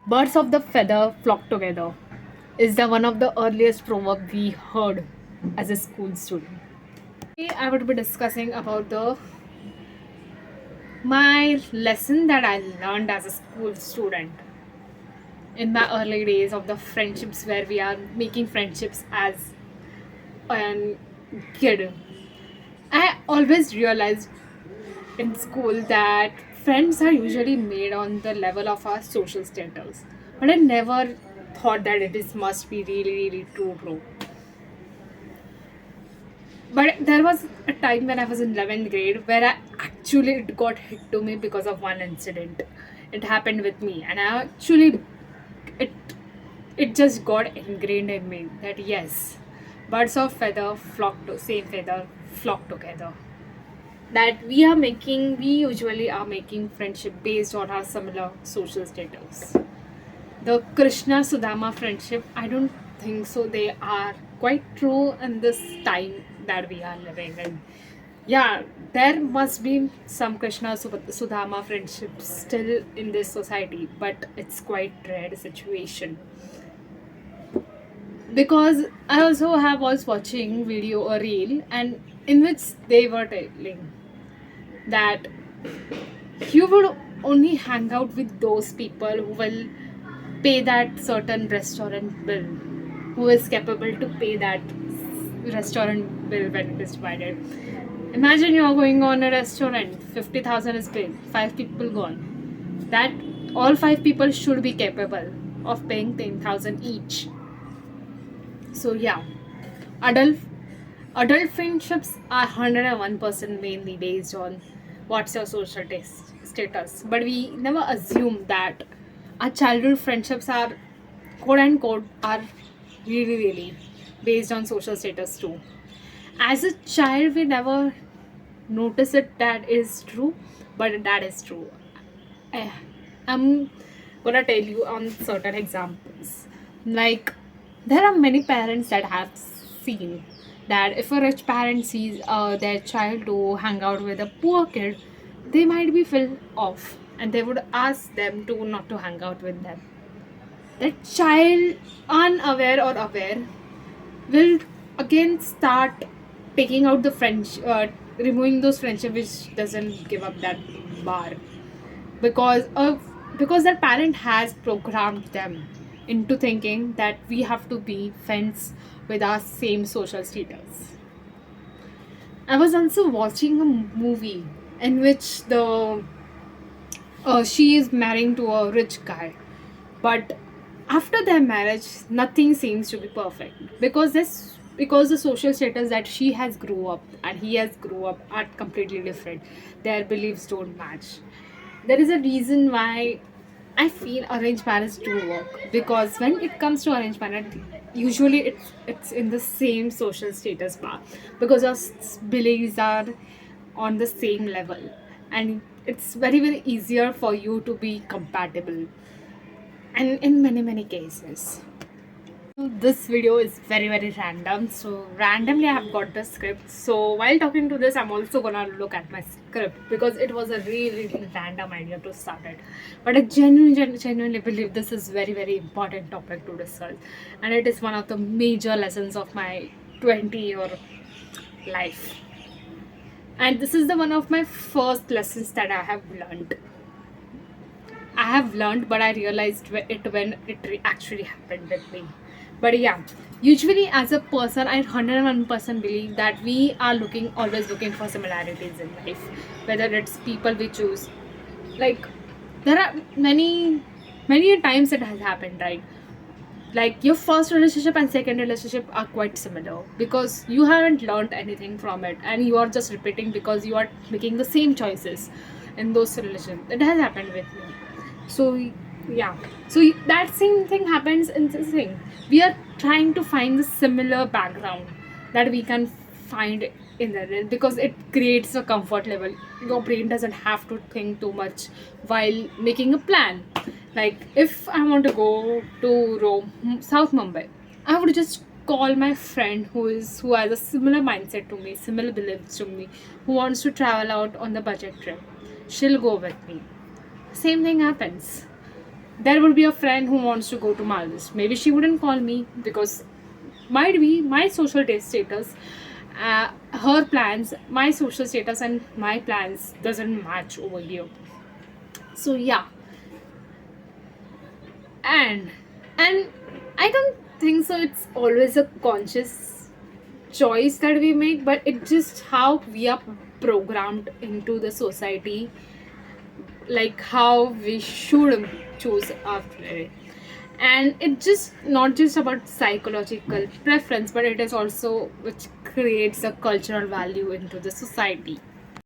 Birds of the feather flock together is the one of the earliest proverb we heard as a school student. Today I would be discussing about the my lesson that I learned as a school student in my early days of the friendships where we are making friendships as a kid. I always realized in school that friends are usually made on the level of our social status, but I never thought that it is must be really true. But there was a time when I was in 11th grade where I actually it got hit to me because of one incident. It happened with me, and I actually it it just got ingrained in me that yes, birds of feather flock to same feather flock together. That we usually are making friendship based on our similar social status. The Krishna Sudama friendship, I don't think so. They are quite true in this time that we are living in. Yeah, there must be some Sudama friendships still in this society, but it's quite rare situation. Because I also have was watching video or reel, and in which they were telling that you would only hang out with those people who will pay that certain restaurant bill, who is capable to pay that restaurant bill when it is divided. Imagine you are going on a restaurant, 50,000 is paid, 5 people gone. That all 5 people should be capable of paying 10,000 each. So yeah, adult adult friendships are 101% mainly based on what's your social status. But we never assume that our childhood friendships are quote unquote are really based on social status too. As a child, we never notice it that is true, but that is true. I, I'm gonna tell you on certain examples. Like, there are many parents that have seen that if a rich parent sees their child to hang out with a poor kid, they might be feel off and they would ask them to not to hang out with them. The child, unaware or aware, will again start taking out the removing those friendship which doesn't give up that bar because that parent has programmed them into thinking that we have to be friends with our same social status. I was also watching a movie in which the she is marrying to a rich guy, but after their marriage, nothing seems to be perfect because the social status that she has grew up and he has grew up are completely different. Their beliefs don't match. There is a reason why I feel arranged marriage do work, because when it comes to arranged marriage, usually it's in the same social status bar because our beliefs are on the same level, and it's very easier for you to be compatible, and in many cases. This video is very random, so randomly I have got the script. So while talking to this, I'm also gonna look at my script because it was a really random idea to start it, but I genuinely believe this is very important topic to discuss, and it is one of the major lessons of my 20-year life, and this is the one of my first lessons that I have learned, but I realized it when it actually happened with me. But yeah, usually as a person, I 101% believe that we are always looking for similarities in life, whether it's people we choose. Like, there are many times it has happened, right? Like, your first relationship and second relationship are quite similar because you haven't learned anything from it and you are just repeating because you are making the same choices in those relationships. It has happened with me. So yeah, so that same thing happens in this thing. We are trying to find the similar background that we can find in the because it creates a comfort level. Your brain doesn't have to think too much while making a plan. Like, if I want to go to Rome, South Mumbai, I would just call my friend who has a similar mindset to me, similar beliefs to me, who wants to travel out on the budget trip. She'll go with me. Same thing happens. There would be a friend who wants to go to Maldives. Maybe she wouldn't call me because might be my social status, her plans, my social status, and my plans doesn't match over here. So yeah, and and I don't think so. It's always a conscious choice that we make, but it's just how we are programmed into the society, like how we should choose our career. And it's just not just about psychological preference, but it is also which creates a cultural value into the society.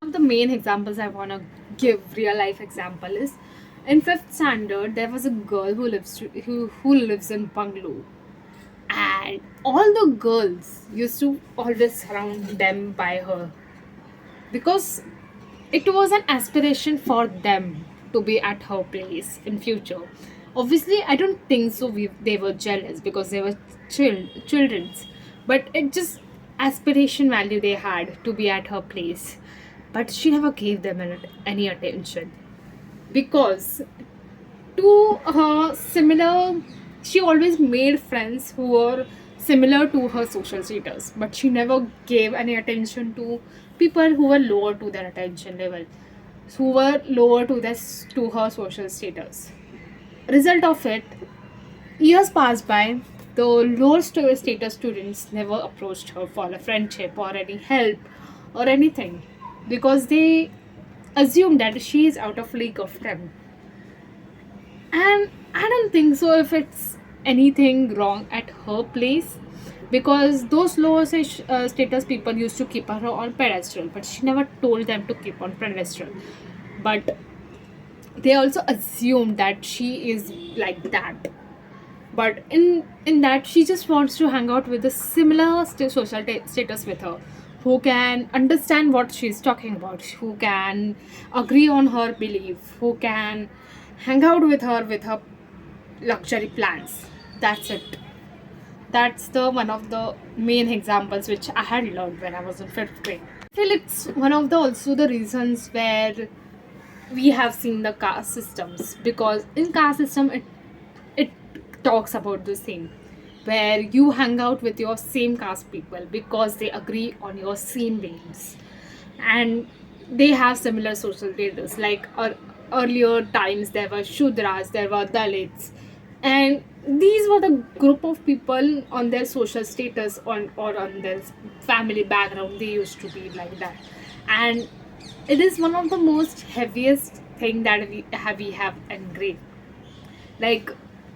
One of the main examples I want to give, real life example, is in fifth standard there was a girl who lives in Bungalow, and all the girls used to always surround them by her because it was an aspiration for them to be at her place in future. Obviously I don't think so they were jealous because they were children's, but it just aspiration value they had to be at her place. But she never gave them any attention because to her similar, she always made friends who were similar to her social status, but she never gave any attention to people who were lower to their attention level, who were lower to this to her social status. Result of it, years passed by, the lower status students never approached her for a friendship or any help or anything because they assumed that she is out of league of them. And I don't think so if it's anything wrong at her place because those lower status people used to keep her on pedestal, but she never told them to keep on pedestal. But they also assumed that she is like that. But in that she just wants to hang out with a similar social status with her, who can understand what she's talking about, who can agree on her belief, who can hang out with her luxury plans. That's it. That's the one of the main examples which I had learned when I was in fifth grade. I feel it's one of the also the reasons where we have seen the caste systems, because in caste system it talks about the same, where you hang out with your same caste people because they agree on your same beliefs and they have similar social status. Like earlier times there were Shudras, there were Dalits, and these were the group of people on their social status or on their family background, they used to be like that. And it is one of the most heaviest thing that we have engraved. Like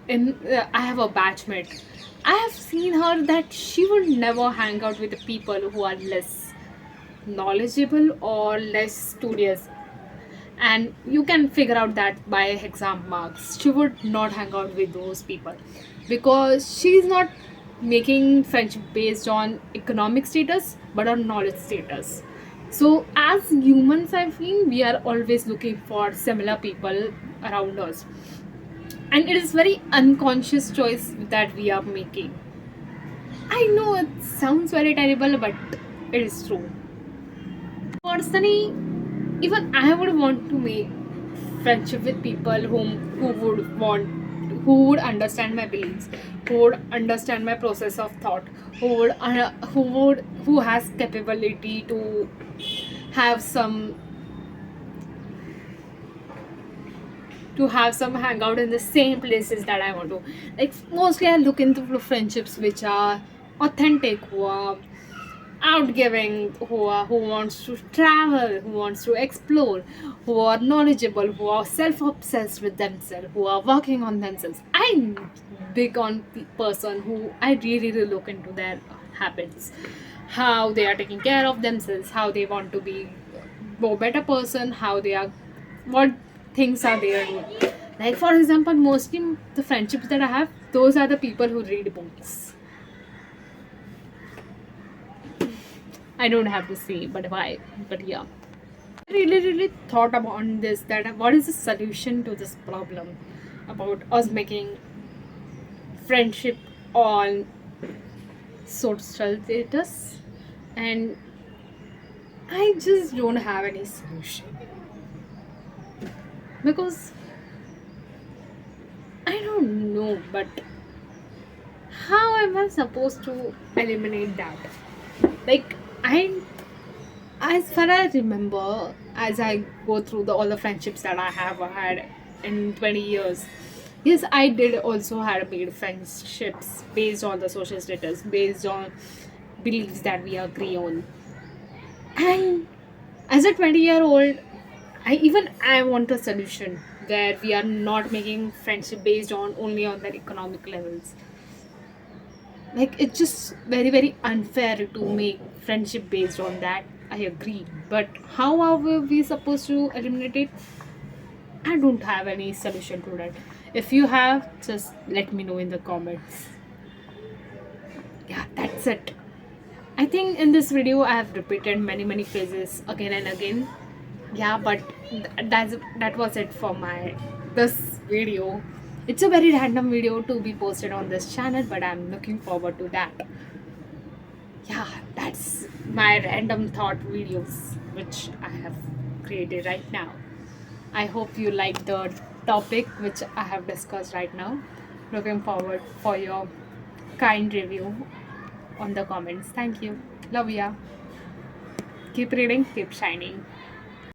in I have a batchmate, I have seen her that she would never hang out with the people who are less knowledgeable or less studious, and you can figure out that by exam marks. She would not hang out with those people because she's not making friendship based on economic status but on knowledge status. So as humans I feel we are always looking for similar people around us, and it is very unconscious choice that we are making. I know it sounds very terrible, but it is true. Personally, even I would want to make friendship with people who would understand my beliefs, who would understand my process of thought, who has capability to have some hangout in the same places that I want to. Like mostly I look into friendships which are authentic, who are outgiving, who wants to travel, who wants to explore, who are knowledgeable, who are self-obsessed with themselves, who are working on themselves. I'm big on the person who I really look into their habits, how they are taking care of themselves, how they want to be more better person, how they are, what things are they doing. Like for example, mostly the friendships that I have, those are the people who read books. I don't have to say, but why? But yeah, I really thought about this. That what is the solution to this problem about us making friendship on social status, and I just don't have any solution because I don't know, but how am I supposed to eliminate that? Like, I, as far as I remember, as I go through all the friendships that I have had in 20 years, yes, I did also had made friendships based on the social status, based on beliefs that we agree on. And as a 20-year-old, I want a solution where we are not making friendship based on only on their economic levels. Like, it's just very very unfair to make friendship based on that. I agree, but how are we supposed to eliminate it? I don't have any solution to that. If you have, just let me know in the comments. Yeah, that's it. I think in this video I have repeated many phrases again and again. Yeah, but that was it for my this video. It's a very random video to be posted on this channel, but I'm looking forward to that. Yeah, that's my random thought videos which I have created right now. I hope you like the topic which I have discussed right now. Looking forward for your kind review on the comments. Thank you. Love ya. Keep reading, keep shining.